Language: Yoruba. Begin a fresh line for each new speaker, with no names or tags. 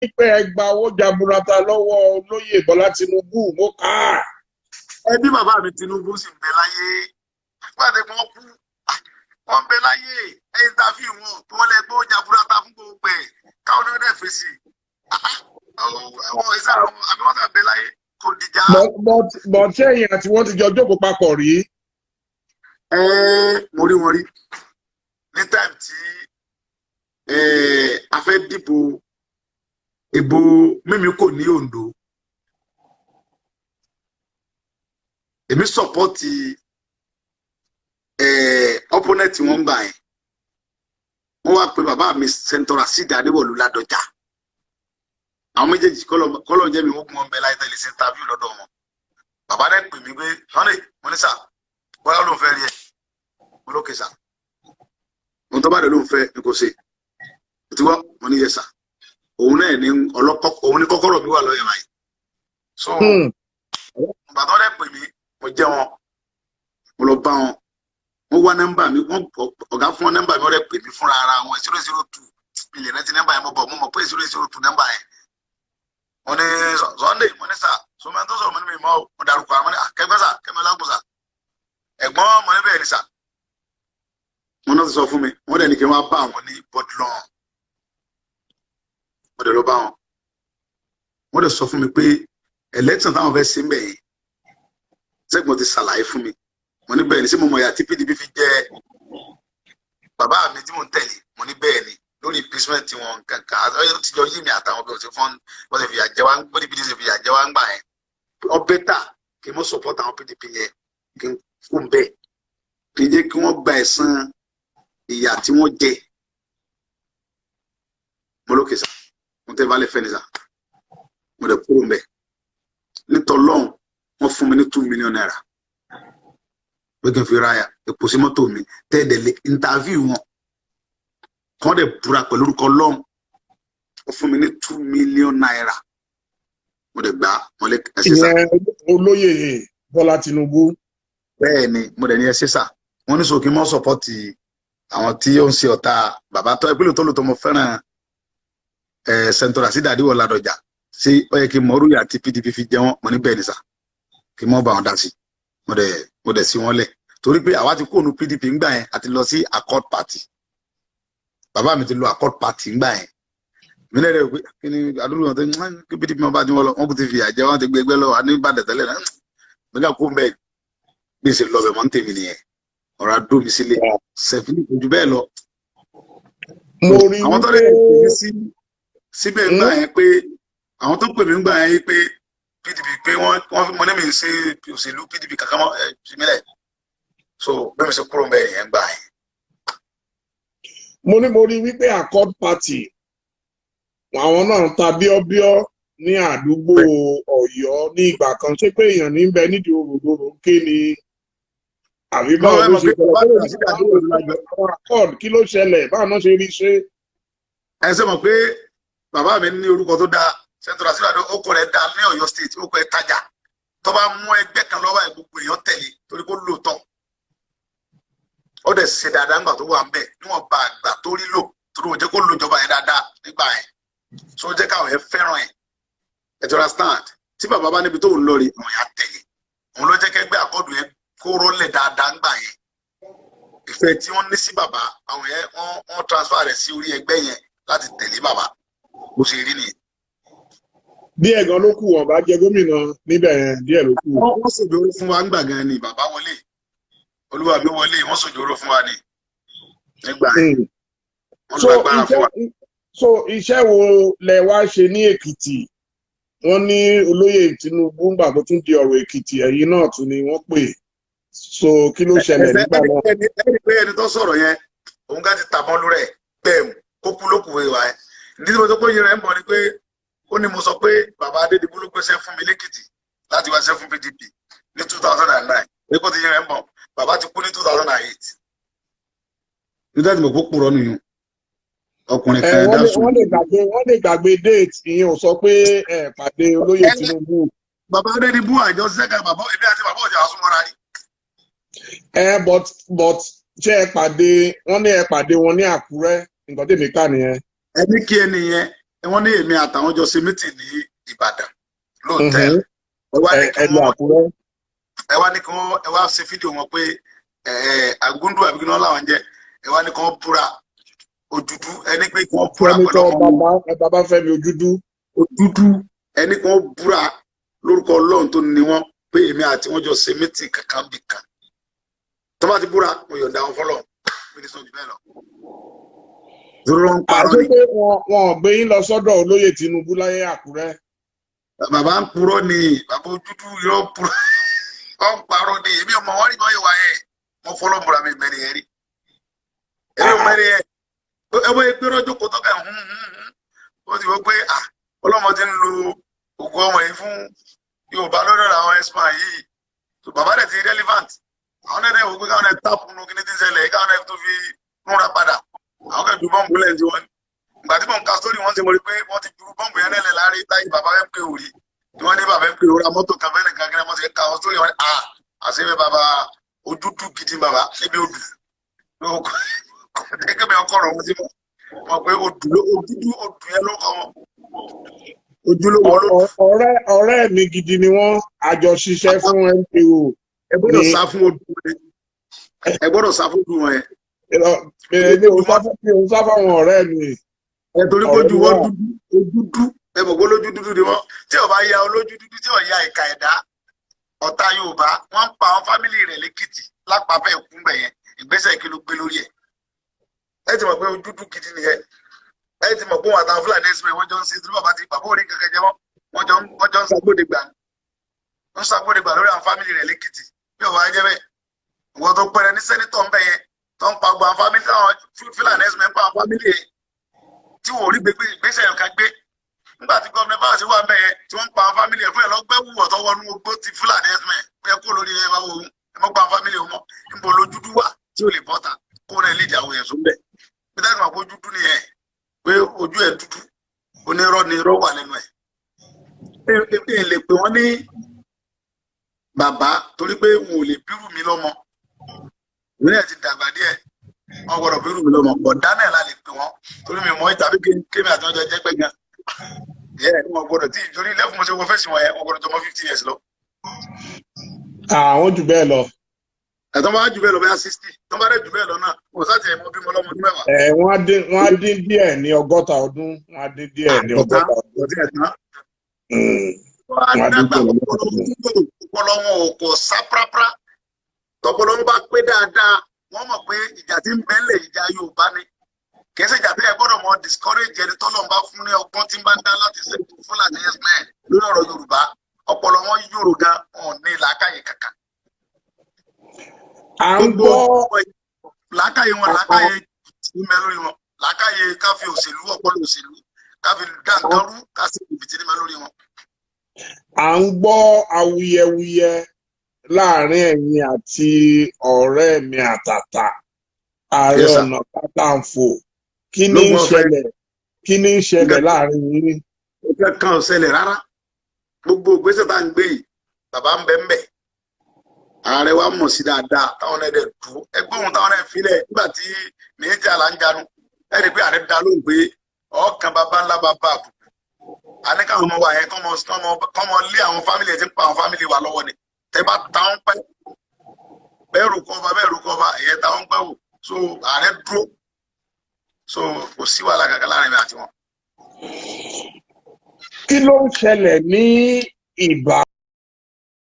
pé ẹ gba owó jaburata lọ́wọ́ olóyè Bọ́lá Tinubu mo kà á.
Ẹbí bàbá mi Tinubu sì ń bẹ láyé. Pàdé wọn kú. Wọ́n bẹ láyé. Ẹyin tá a fi wọn tí wọ́n lẹ gbọ́ jaburata fún gbogbo ẹ̀. Káwọn ní wọ́n dẹ̀ fèsì. Àwọn ìsà àwọn àbí wọ́n tà bẹ láyé. Kò dìjà.
But ṣé ẹ̀yin àti wọ́n ti jọ jókòó papọ̀ rí?
Mo rí wọn rí. Ní táìmù tí a fẹ́ dìbò ìbò mímí kò ní Ondo. Èmi sọpọ́tì opponent wọn gbà yẹn. Wọ́n wá pé bàbá mi Senator Rasheed Adéwọ̀lú Ládọjà. Àwọn méjèèjì kọ́lọ̀ jẹ́ mi wọ́n mọ̀ ń bẹ láì tẹ̀lé sí interview lọ́dọ̀ wọn. Bàbá rẹ̀ pè mí pé Sunday mo ní sà bọ́lá ló ń fẹ́ rí ẹ̀ mo lókè sà. Ohun tó bá dẹ̀ ló ń fẹ́ ni kò ṣe. Tí wọ́n mo ní yẹ sà. Òun náà ní òun ní kọ́kọ́rọ́ mi wà lọ́yẹ̀ báyìí. So bàbá rẹ̀ pè mí mo jẹ́ wọn mo lọ bá wọn. Wọ́n wá nọ́mbà mi ọ̀gá fún wọn nọ́mbà mi wọ́n rẹ̀ pè mí fúnra ara wọn 002 ilẹ̀ náà ti nọ́mbà yẹn mo bọ̀ mo mọ̀ pé 002 nọ́mbà yẹn. Wọ́n ní Sunday mo ní sà sọmọ tó sọ̀rọ̀ mo ní mi mọ́ mo darúkọ àwọn ní akẹgbẹ́ sà kẹmẹ lágùn sà ẹ̀gbọ́n mo ní bẹ́ẹ̀ ni sà. Wọ́n náà ti sọ fún mi wọ́n dẹ̀ ní kí wọ́n bá àwọn ní Bodlon. Wọ́n dẹ̀ lọ bá wọn. Wọ́n dẹ̀ sọ fún mi pé election táwọn fẹ́ ṣe ń bẹ̀ yẹn sẹ́gbọ̀n ti ṣàlàyé fún mi. Mo ní bẹ́ẹ̀ ni sí mo mọ̀ ìyá tí PDP fi jẹ́ bàbá mi tí mò ń tẹ̀lé mo ní bẹ́ẹ̀ ni lórí impeachment tí wọn kankan àtọ́yọ́ ti jọ yí mi àtàwọn bí wọ́n ti fọ́n wọ́n ti fi àjẹ́ wá ń gbé PDP ti fi àjẹ́ wá ń gbà yẹn. Ọ bẹ́tà kí n mọ̀ support àwọn PDP yẹn kí n fún bẹ́ẹ̀ kí n jẹ́ kí wọ́n gba ẹ̀san ìyà tí wọ́n jẹ. Mo lókè sá mo tẹ́ balẹ̀ fẹ́ ni sá mo dẹ̀ kúrò mbẹ́ nítorí lọ́hùn wọ́n fún mi ní 2 million naira pé kí n fi ra epo sí mọ́tò mi tẹ́ẹ̀dẹ̀lẹ̀ interview wọn kàn dẹ̀ búra pẹ̀lú orúkọ lọ́hùn wọ́n fún mi ní 2 million naira mo dẹ̀ gbà wọ́n lé ẹsẹ̀ sá.
Olóyè Bọ́lá Tinubu.
Bẹ́ẹ̀ ni mo dẹ̀ ní ẹsẹ̀ sá wọ́n ní sòkè mọ́ sọ́pọ́tì àwọn tí ó ń ṣe ọ̀tá bàbá tó ẹgbẹ́ lóòótọ́ mo fẹ́ràn Senator Rasheed Adéwọ̀lú Ládọjà sí ó yẹ kí mọ̀ọ́rù yà tí PDP fi jẹ́ wọn mo ní bẹ́ẹ̀ ni sá kí mọ́ bá wọn dá sí mo dẹ̀ sí wọn lẹ̀ torí pé àwa ti kó nu PDP ńgbà yẹn àti lọ sí Accord Party bàbá mi ti lo Accord Party ńgbà yẹn mi lè rẹ pé kí ni àdúgbò wọn tó ń kí PDP wọn bá ti wọn lọ wọn kò ti fi àjẹ wọn ti gbé ẹgbẹ́ lọ wà ní Ìbàdàn tẹ́lẹ̀ náà nígbà kó mbẹ bí ṣe lọ bẹ mọ ń tèmi nìyẹn ọ̀rọ̀ àdó mi sílé sẹfìlì kò jù bẹ́ẹ̀ lọ.
Mo rí
àwọn tó lè pè mí síbẹ̀ ńgbà yẹn pé àwọn tó pè mí ńgbà yẹn pé PDP pé wọ́n mọ ní mi ń ṣe òṣèlú PDP kankan mọ́ ìmílẹ̀ so bí mi ṣe kúrò ń bẹ̀ yẹn gbà yẹn.
Mo rí wípé Accord Party àwọn náà ta bíọ́bíọ́ ní àdúgbò Ọ̀yọ́ ní ìgbà kan ṣé pé èèyàn ní bẹ nídìí òròdòrò ké ni àbí báwo ló ṣe Accord kí ló ṣẹlẹ̀ báwo náà ṣe rí ṣe.
Ẹ ṣe mọ̀ pé bàbá mi ní orúkọ tó dáa Senator Rasheed Adéwọ̀lú ọkọ rẹ̀ dá ní Ọ̀yọ́ state ó kọ ẹ tajà tó bá mú ẹgbẹ́ kan lọ́wọ́ ẹ̀ gbogbo èèyàn tẹ̀lé torí kó lóòótọ́ ó dẹ̀ ṣe dáadáa nígbà tó wà ń bẹ̀ níwọ̀n bá àgbà tó rí lò torí ó jẹ́ kó lòjọba yẹn dáadáa nígbà yẹn so ó jẹ́ káwọn yẹn fẹ́ràn ẹ̀ ẹ̀ tó ra stand tí bàbá bá níbi tó ń lọ rí àwọn yẹn á tẹ̀lé òun ló jẹ́ kẹ́gbẹ́ àkọ́dù yẹn kó rọ́lẹ̀ dáadáa nígbà yẹn ìfẹ́ tí wọ́n ní sí bàbá àwọn yẹn wọ́n transfer rẹ̀ sí orí ẹgbẹ́ yẹn láti tẹ̀lé bàbá bó ṣe rí nìyẹn.
Díẹ̀ gan ló kù wọ́n bá jẹ gómìnà níbẹ̀ yẹn díẹ̀ ló kù.
Wọ́n ṣòjòrò fún wa ńgbà gan ni bàbá wọlé olúwa mi wọlé wọ́n ṣòjòrò fún wa ni nígbà yẹn wọ́n gbàgbára fún wa.
So iṣẹ́ wo lẹ wá ṣe ní Èkìtì? Wọ́n ní olóyè Tinubu ńgbà tó tún di ọ̀rọ̀ Èkìtì ẹ̀yìn náà tún ni wọ́n pè so kí ló ṣẹlẹ̀ nígbà náà.
ẹni pé ẹni tó sọ̀rọ̀ yẹn òun ká ti tàbọn lórí ẹ̀ bẹ́ẹ̀ kó kú ló kù wá ẹ̀ nítorí mo tó pé yẹn rẹ̀ ń bọ̀ ni pé ó ní mo sọ pé bàbá Adédìbú ló gbéṣẹ́ fún mi lẹ́kìtì láti wá ṣẹ́ fún PDP ní 2009 pé kó ti yẹn rẹ̀ ń bọ̀ bàbá ti kú ní 2008 nígbà tí mo kó purọ́ nìyẹn ọkùnrin kan dá sùn.
wọ́n lè gbàgbé date ìyẹn ò sọ pé pàdé olóyè Tinubu.
bàbá Adédìbú àjọ sẹ́ka bàbá èmi àti bàbá ọjà àsúnmọ́ra rí.
But ṣé ẹ pàdé wọ́n ní ẹ pàdé wọn ní Àkúrẹ́ nǹkan tèmi ká nìyẹn.
ẹni kí ẹni yẹn wọ́n ní èmi àtàwọn jọ ṣe mítì ní Ìbàdàn lóòtẹ́ẹ̀lì ẹ wá ní kí wọ́n ẹ wá ṣe fídíò wọn pé Àgúndù àbí kí wọ́n láwọn jẹ́ ẹ wá ní kí wọ́n búra Òdúdú ẹni pé kí wọ́n búra pẹ̀lú ọmọ
bàbá Fẹ́mi Òdúdú
ẹni kí wọ́n búra lórúkọ Ọlọ́run tó ní wọn pé èmi àti wọn jọ ṣe mítì kankan bì kan tó bá ti búra mo yọ̀ǹda wọn fọlọ́ mi ní sọ́jú bẹ́ẹ̀ lọ.
àti pé wọn gbé yín lọ sọ́dọ̀ olóyè Tinubu láyé Àkúrẹ́.
Bàbá ń purọ́ ni bàbá Òdúdú yóò purọ́ ọ ń parọ́ ni èmi ọmọ wọn rí bọ́ ìwà ẹ̀ mo fọlọ́ bùra mi mẹ́rin ẹ̀ rí èmi ò mẹ́rin ẹ̀ ẹ wọ́n gbé rọ́jò kó tọ́ka ó ti wọ́n pé ọlọ́mọ ti ń lo ògùn ọmọ yìí fún Yorùbá lọ́dọ̀ àwọn ẹ̀sùn yìí tó bàbá rẹ̀ ti relevant àwọn ẹ̀rẹ́ wò pé káwọn ẹ̀ táàpù nù kíní tí ń ṣẹlẹ̀ káwọn ẹ̀ tó fi múra padà àwọn kẹ́ ju bọ́ǹbù lẹ́yìn tí wọ́n ní ìgbà tí mò ń ka sórí wọn ti mọ̀ rí pé wọ́n ti ju bọ́ǹbù yẹn lẹ́lẹ̀ láàrin táyì bàbá ẹ̀ ń pè òrì tí wọ́n ní bàbá ẹ̀ ń pè òrà mọ́tò kan fẹ́ẹ́ nìkan kí wọ́n ti ka wọn sórí wọn àṣírí bàbá Òdúdú gidi bàbá níbi odù gẹ́gẹ́ bí ọkọ̀ ọ̀rọ̀ wọn ti mọ̀ pé Òdúdú yẹn ló kọ́ wọn ojúlówó
ọ̀rẹ́ mi gidi ni wọ́n àjọ ṣiṣẹ́ fún MKO.
ẹ gbọ́dọ̀ sá fún odù rẹ ẹ gbọ́dọ̀ sá fún odù wọn yẹn.
èmi ò sá fáwọn ọ̀rẹ́ mi.
ẹ torí pé ojú wọn dúdú ẹ mọ̀ pé olójú dúdú ni wọ́n tí ó bá ya olójú dúdú tí ó ya ìka ẹ̀dá ọ̀tá Yorùbá wọ́n ń pa àwọn fámìlì rẹ̀ lẹ́kìtì lápapẹ̀ ìkúnbẹ̀ yẹn ìgbésẹ̀ kí ló gbé lórí ẹ̀ ẹ ti mọ̀ pé ojú dúdú gidi nìyẹn ẹ ti mọ̀ pé wọn àtàwọn Fúlàní ẹ̀sìn wọ́n jọ ń sin tí bàbá ti bàbá orí kankan jẹ́ wọ́n jọ ń ṣàgbọ́dẹ̀gbà lórí àwọn fámìlì rẹ̀ lẹ́kìtì bí ọ̀wá jẹ́ bẹ́ẹ̀ ìwọ́n tó pẹ́rẹ́ ní sẹ́nitọ̀ ń bẹ̀ yẹn tó ń pa gbọ́ àwọn fámìlì táwọn Fúlàní ẹ̀sìn ń pa àwọn fámìlì yẹn tí wọ́n rí ìgbésẹ̀ yẹn ká gbé nígbà tí gómìnà bá ṣe wà ń bẹ̀ yẹn tí wọ́n ń pa àwọn fámìlì yẹn fún ẹ̀ lọ́gbẹ́ wúwọ̀ tó wọnú ogbó ti Fúlàní ẹ̀sìn pé kó lórí ẹ̀ bá wọ ohun ẹ̀ mọ́ pa àwọn fámìlì wọn níbo lójúdú wà tí ò lè bọ́ta kó rẹ̀ lè jà òyìn sún bẹ̀ bí táwọn àpò ojúdú nìyẹn pé ojú ẹ̀ dúdú onírọ́ ni irọ́ wà lẹ́nu ẹ̀ ẹ lè pè wọ́n ní bàbá torí pé wọn ò lè bírù mi lọ́mọ ìwé ẹ̀ ti dàgbà díẹ̀ wọn gbọ́dọ̀ bírù mi lọ́mọ ọ̀dá náà la lè pè wọ́n torí mi mọ̀ ìtàbí kémi àti ọjọ́ jẹ́ gbẹ̀gàn wọn gbọ́dọ̀ tí ìjọrí ilé fún mo ṣe wọ fẹ́sì wọn yẹn wọn gbọ́dọ̀ tó mọ́ 50 years lọ.
àwọn jù bẹ́ẹ̀ lọ.
ẹ̀tọ́ bá jù bẹ́ẹ̀ lọ bẹ́ẹ̀ 60 tó bá dẹ̀ jù bẹ́ẹ̀ lọ náà kò sáà tiẹ̀ mọ́ bímọ lọ́mọ ọdún mẹ́wàá.
wọ́n á dín díẹ̀ ní 60 ọdún wọ́n á dín díẹ̀ ní 60 ọdún.
wọ́n á dàgbà ọpọlọ wọn ò kò sá prápra tọpọlọ wọn bá pé dáadáa wọ́n mọ̀ pé ìjà tí ń bẹ́lẹ̀ ìjà Yorùbá ni kì í ṣe ìjà tí ẹ gbọ́dọ̀ mọ discourage ẹni tọ́lọ́ ń bá fún ní ọgbọ́n tí ń bá ń dá láti ṣe Fúlàní ẹ̀sìn lórí ọ̀rọ̀ Yorùbá ọpọlọ wọn yòrò gan wọn ní làákàyè kankan.
à ń gbọ́
làákàyè wọn làákàyè tí ń bẹ lórí wọn làákàyè ká fi òṣèlú ọpọlọ òṣèlú ká fi dá nǹkan rú ká sì bìtì ní bẹ lórí wọn.
à ń gbọ́ awuyewuye láàrin ẹ̀yin àti ọ̀rẹ́ mi àtàtà Ààrẹ Ọ̀nà Kakanfò kí ni ń ṣẹlẹ̀ láàrin yín.
nǹkan kan ò ṣẹlẹ̀ rárá gbogbo ìgbésẹ̀ tá à ń gbé yìí bàbá ń bẹ ń bẹ ààrẹ wa mọ̀ sí dáadáa táwọn ẹ̀dẹ̀ dùn ẹgbẹ́ òun táwọn ẹ̀ filẹ̀ nígbà tí méjì àlà ń janu ẹ̀ rí pé ààrẹ dá lóhùn pé ọ̀ọ́kan bàbá ńlá bàbá àbùkù àní káwọn ọmọ wa yẹn kọ́mọ lé àwọn fámìlì ẹ̀ tí ń pa àwọn fámìlì wa lọ́wọ́ ni tẹ́ bá táwọn pẹ́ bẹ́ẹ̀rù kọ́ba ẹ̀yẹ táwọn pẹ́ wò so ààrẹ dúró so kò sí wàhálà kankan láàrin mi àti wọn.
kí ló ń ṣẹlẹ̀ ní Ìbàdàn?